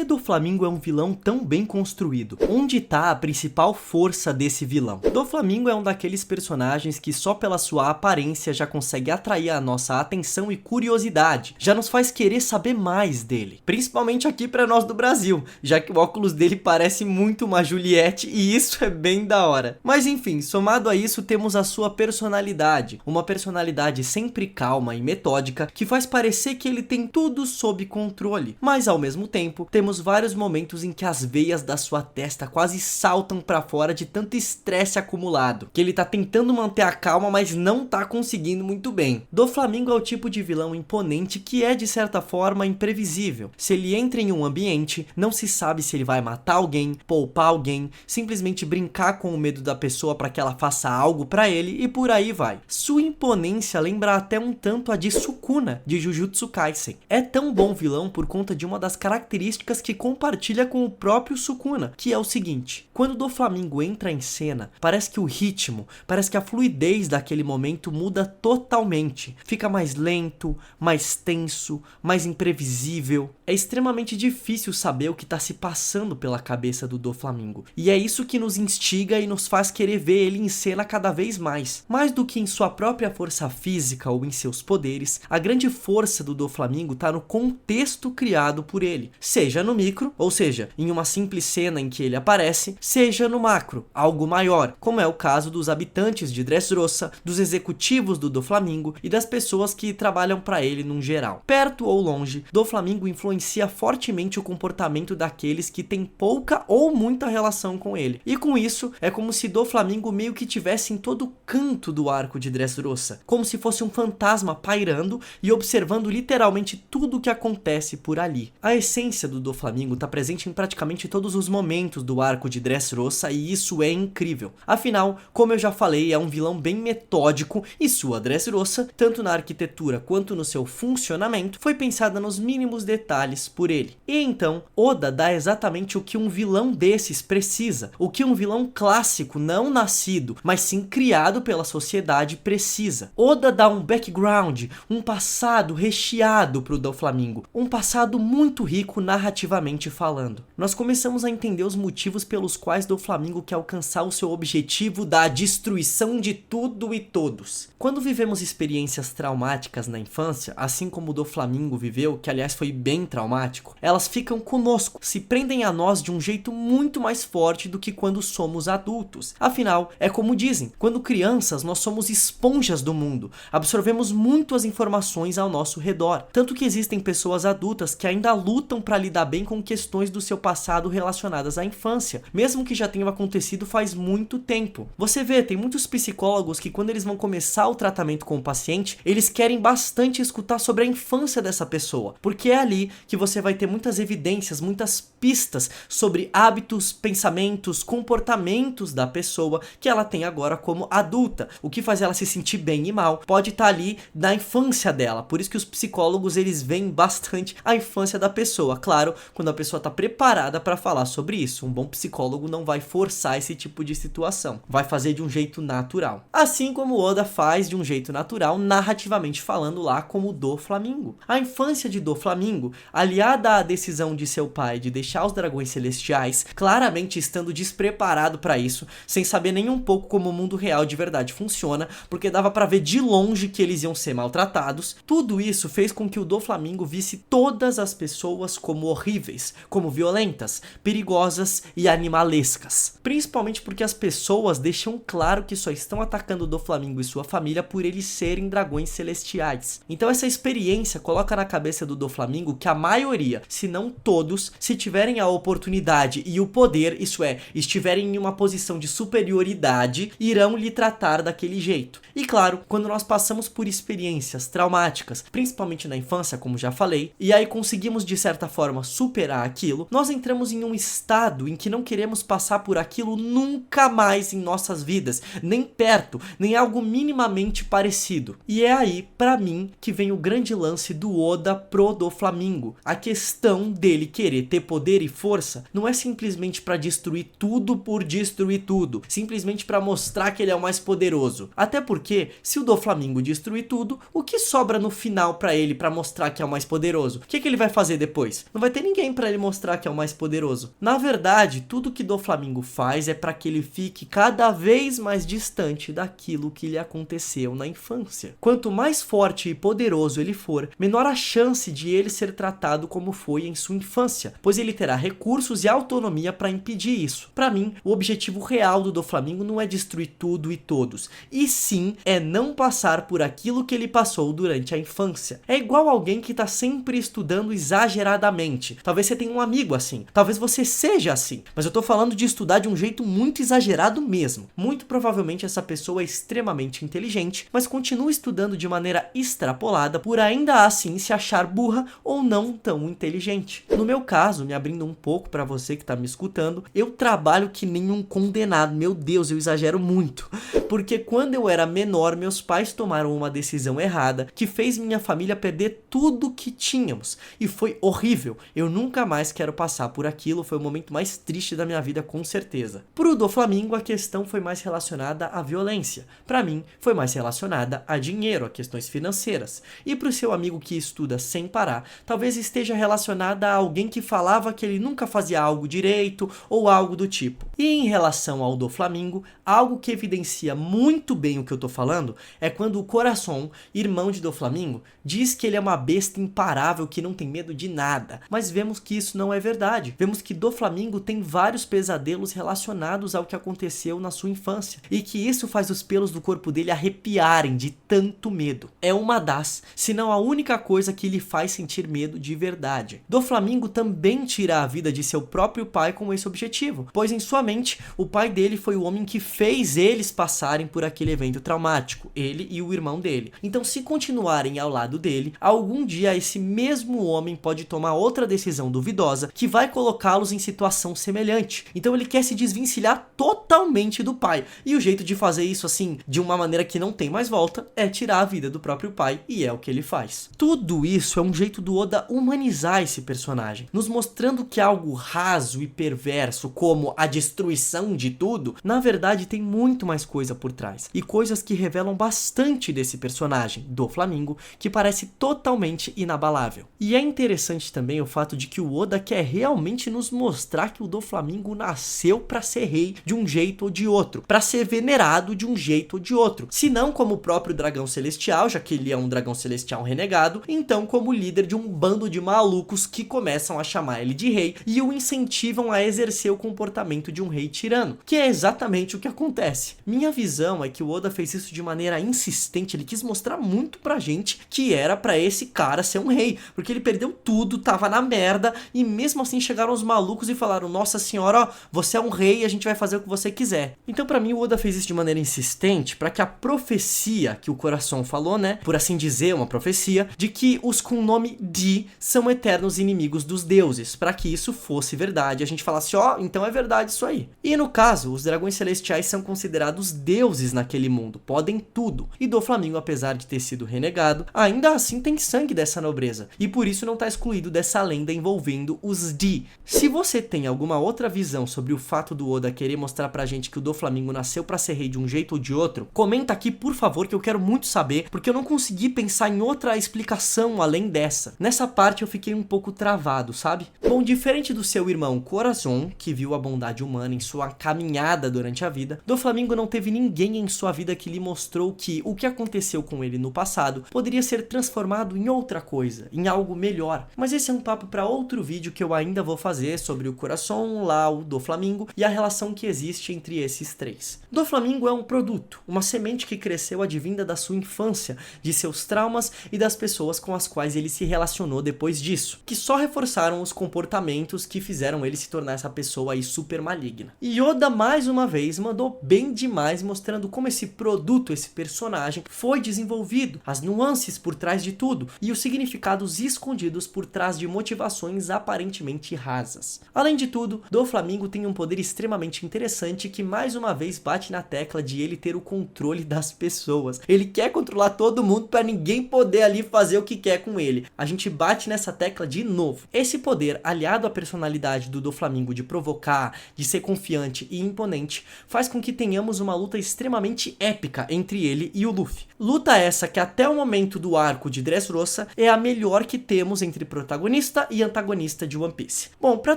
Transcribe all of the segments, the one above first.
que Doflamingo é um vilão tão bem construído? Onde tá a principal força desse vilão? Doflamingo é um daqueles personagens que só pela sua aparência já consegue atrair a nossa atenção e curiosidade, já nos faz querer saber mais dele. Principalmente aqui pra nós do Brasil, já que o óculos dele parece muito uma Juliette e isso é bem da hora. Mas enfim, somado a isso temos a sua personalidade, uma personalidade sempre calma e metódica que faz parecer que ele tem tudo sob controle, mas ao mesmo tempo temos vários momentos em que as veias da sua testa quase saltam pra fora de tanto estresse acumulado, que ele tá tentando manter a calma, mas não tá conseguindo muito bem. Doflamingo é o tipo de vilão imponente que é de certa forma imprevisível. Se ele entra em um ambiente, não se sabe se ele vai matar alguém, poupar alguém, simplesmente brincar com o medo da pessoa para que ela faça algo pra ele e por aí vai. Sua imponência lembra até um tanto a de Sukuna, de Jujutsu Kaisen. É tão bom vilão por conta de uma das características que compartilha com o próprio Sukuna, que é o seguinte: quando Doflamingo entra em cena, parece que o ritmo, parece que a fluidez daquele momento muda totalmente. Fica mais lento, mais tenso, mais imprevisível. É extremamente difícil saber o que está se passando pela cabeça do Doflamingo. E é isso que nos instiga e nos faz querer ver ele em cena cada vez mais. Mais do que em sua própria força física ou em seus poderes, a grande força do Doflamingo está no contexto criado por ele. Seja no micro, ou seja, em uma simples cena em que ele aparece, seja no macro, algo maior, como é o caso dos habitantes de Dressrosa, dos executivos do Doflamingo e das pessoas que trabalham para ele num geral. Perto ou longe, Doflamingo influencia fortemente o comportamento daqueles que têm pouca ou muita relação com ele. E com isso, é como se Doflamingo meio que tivesse em todo canto do arco de Dressrosa, como se fosse um fantasma pairando e observando literalmente tudo o que acontece por ali. A essência do Doflamingo está presente em praticamente todos os momentos do arco de Dressrosa e isso é incrível. Afinal, como eu já falei, é um vilão bem metódico e sua Dressrosa, tanto na arquitetura quanto no seu funcionamento, foi pensada nos mínimos detalhes por ele. E então, Oda dá exatamente o que um vilão desses precisa, o que um vilão clássico não nascido, mas sim criado pela sociedade precisa. Oda dá um background, um passado recheado pro Doflamingo, um passado muito rico narrativamente falando. Nós começamos a entender os motivos pelos quais Doflamingo quer alcançar o seu objetivo da destruição de tudo e todos. Quando vivemos experiências traumáticas na infância, assim como o Doflamingo viveu, que aliás foi bem traumático, elas ficam conosco, se prendem a nós de um jeito muito mais forte do que quando somos adultos. Afinal, é como dizem, quando crianças nós somos esponjas do mundo, absorvemos muito as informações ao nosso redor, tanto que existem pessoas adultas que ainda lutam para lidar bem com questões do seu passado relacionadas à infância, mesmo que já tenham acontecido faz muito tempo. Você vê, tem muitos psicólogos que quando eles vão começar o tratamento com o paciente, eles querem bastante escutar sobre a infância dessa pessoa, porque é ali que você vai ter muitas evidências, muitas pistas sobre hábitos, pensamentos, comportamentos da pessoa que ela tem agora como adulta. O que faz ela se sentir bem e mal pode estar ali na infância dela, por isso que os psicólogos eles veem bastante a infância da pessoa, claro, quando a pessoa está preparada para falar sobre isso. Um bom psicólogo não vai forçar esse tipo de situação, vai fazer de um jeito natural. Assim como Oda faz de um jeito natural, narrativamente falando lá como o Doflamingo. A infância de Doflamingo, aliada à decisão de seu pai de deixar os dragões celestiais, claramente estando despreparado para isso, sem saber nem um pouco como o mundo real de verdade funciona, porque dava para ver de longe que eles iam ser maltratados, tudo isso fez com que o Doflamingo visse todas as pessoas como horríveis, como violentas, perigosas e animalescas. Principalmente porque as pessoas deixam claro que só estão atacando o Doflamingo e sua família por eles serem dragões celestiais. Então essa experiência coloca na cabeça do Doflamingo que a maioria, se não todos, se tiverem a oportunidade e o poder, isso é, estiverem em uma posição de superioridade, irão lhe tratar daquele jeito. E claro, quando nós passamos por experiências traumáticas, principalmente na infância, como já falei, e aí conseguimos de certa forma superar aquilo, nós entramos em um estado em que não queremos passar por aquilo nunca mais em nossas vidas, nem perto, nem algo minimamente parecido. E é aí, pra mim, que vem o grande lance do Oda pro Doflamingo. A questão dele querer ter poder e força não é simplesmente pra destruir tudo por destruir tudo, simplesmente pra mostrar que ele é o mais poderoso. Até porque, se o Doflamingo destruir tudo, o que sobra no final pra ele pra mostrar que é o mais poderoso? O que ele vai fazer depois? Não vai ter ninguém pra ele mostrar que é o mais poderoso. Na verdade, tudo que Doflamingo faz é pra que ele fique cada vez mais distante daquilo que lhe aconteceu na infância. Quanto mais forte e poderoso ele for, menor a chance de ele ser tratado como foi em sua infância, pois ele terá recursos e autonomia para impedir isso. Para mim, o objetivo real do Doflamingo não é destruir tudo e todos, e sim é não passar por aquilo que ele passou durante a infância. É igual alguém que tá sempre estudando exageradamente. Talvez você tenha um amigo assim, talvez você seja assim, mas eu tô falando de estudar de um jeito muito exagerado mesmo. Muito provavelmente essa pessoa é extremamente inteligente, mas continua estudando de maneira extrapolada por ainda assim se achar burra ou não tão inteligente. No meu caso, me abrindo um pouco para você que tá me escutando, eu trabalho que nem um condenado. Meu Deus, eu exagero muito. Porque quando eu era menor, meus pais tomaram uma decisão errada que fez minha família perder tudo que tínhamos. E foi horrível. Eu nunca mais quero passar por aquilo. Foi o momento mais triste da minha vida, com certeza. Pro Doflamingo, a questão foi mais relacionada à violência. Para mim, foi mais relacionada a dinheiro, a questões financeiras. E pro seu amigo que estuda sem parar, talvez esteja relacionada a alguém que falava que ele nunca fazia algo direito ou algo do tipo. E em relação ao Doflamingo, algo que evidencia muito bem o que eu tô falando é quando o Corazon, irmão de Doflamingo, diz que ele é uma besta imparável que não tem medo de nada. Mas vemos que isso não é verdade. Vemos que Doflamingo tem vários pesadelos relacionados ao que aconteceu na sua infância e que isso faz os pelos do corpo dele arrepiarem de tanto medo. É uma das, se não a única coisa que lhe faz sentir medo de verdade. Doflamingo também tira a vida de seu próprio pai com esse objetivo, pois em sua mente, o pai dele foi o homem que fez eles passarem por aquele evento traumático, ele e o irmão dele. Então, se continuarem ao lado dele, algum dia esse mesmo homem pode tomar outra decisão duvidosa que vai colocá-los em situação semelhante. Então ele quer se desvencilhar totalmente do pai. E o jeito de fazer isso assim, de uma maneira que não tem mais volta, é tirar a vida do próprio pai, e é o que ele faz. Tudo isso é um jeito do Oda humanizar esse personagem, nos mostrando que algo raso e perverso, como a destruição de tudo, na verdade tem muito mais coisa por trás. E coisas que revelam bastante desse personagem, Doflamingo, que parece totalmente inabalável. E é interessante também o fato de que o Oda quer realmente nos mostrar que o Doflamingo nasceu para ser rei de um jeito ou de outro, para ser venerado de um jeito ou de outro. Se não como o próprio dragão celestial, já que ele é um dragão celestial renegado, então como líder de um bando de malucos que começam a chamar ele de rei e o incentivam a exercer o comportamento de um rei tirano, que é exatamente o que acontece. Minha visão é que o Oda fez isso de maneira insistente, ele quis mostrar muito pra gente que era pra esse cara ser um rei, porque ele perdeu tudo, tava na merda, e mesmo assim chegaram os malucos e falaram: nossa senhora, ó, você é um rei e a gente vai fazer o que você quiser. Então pra mim o Oda fez isso de maneira insistente pra que a profecia que o Coração falou, né, por assim dizer, uma profecia, de que os com nome Di são eternos inimigos dos deuses, pra que isso fosse verdade, a gente falasse: ó, então é verdade isso aí. E no caso, os dragões celestiais são considerados deuses naquele mundo, podem tudo. E Doflamingo, apesar de ter sido renegado, ainda assim tem sangue dessa nobreza, e por isso não tá excluído dessa lenda envolvendo os Di. Se você tem alguma outra visão sobre o fato do Oda querer mostrar pra gente que o Doflamingo nasceu pra ser rei de um jeito ou de outro, comenta aqui por favor, que eu quero muito saber, porque eu não consegui pensar em outra explicação além dessa. Nessa parte eu fiquei um pouco travado, sabe? Bom, diferente do seu irmão Corazon, que viu a bondade humana em sua caminhada durante a vida, Doflamingo não teve ninguém em sua vida que lhe mostrou que o que aconteceu com ele no passado poderia ser transformado em outra coisa, em algo melhor. Mas esse é um papo para outro vídeo que eu ainda vou fazer sobre o Corazon, Lau, Doflamingo e a relação que existe entre esses três. Doflamingo é um produto, uma semente que cresceu advinda da sua infância, de seus traumas e das pessoas com as quais ele se relacionou depois disso, que só reforçaram os comportamentos que fizeram ele se tornar essa pessoa aí super maligna. E Oda mais uma vez mandou bem demais, mostrando como esse produto, esse personagem foi desenvolvido, as nuances por trás de tudo e os significados escondidos por trás de motivações aparentemente rasas. Além de tudo, Doflamingo tem um poder extremamente interessante que mais uma vez bate na tecla de ele ter o controle das pessoas. Ele quer controlar todo mundo para ninguém poder ali fazer o que quer com ele. A gente bate nessa tecla de novo. Esse poder, aliado à personalidade do Doflamingo de provocar, de ser confiante e imponente, faz com que tenhamos uma luta extremamente épica entre ele e o Luffy. Luta essa que até o momento do arco de Dressrosa é a melhor que temos entre protagonista e antagonista de One Piece. Bom, pra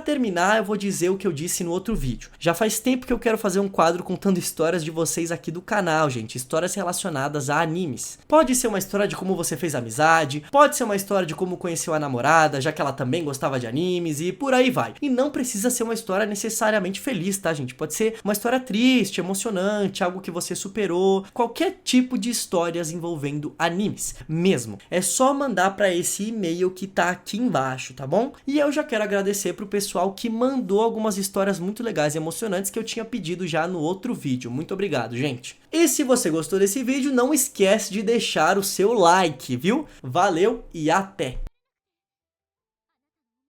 terminar eu vou dizer o que eu disse no outro vídeo. Já faz tempo que eu quero fazer um quadro contando histórias de vocês aqui do canal, gente, histórias relacionadas a animes. Pode ser uma história de como você fez amizade, pode ser uma história de como conheceu a namorada, já que ela também gostava de animes e por aí vai. E não precisa ser uma história necessariamente feliz, tá, gente? Pode ser uma história triste, emocionante, algo que você superou, qualquer tipo de histórias envolvendo animes, mesmo. É só mandar pra esse e-mail que tá aqui embaixo, tá bom? E eu já quero agradecer pro pessoal que mandou algumas histórias muito legais e emocionantes que eu tinha pedido já no outro vídeo. Muito obrigado, gente. E se você gostou desse vídeo, não esquece de deixar o seu like, viu? Valeu e até!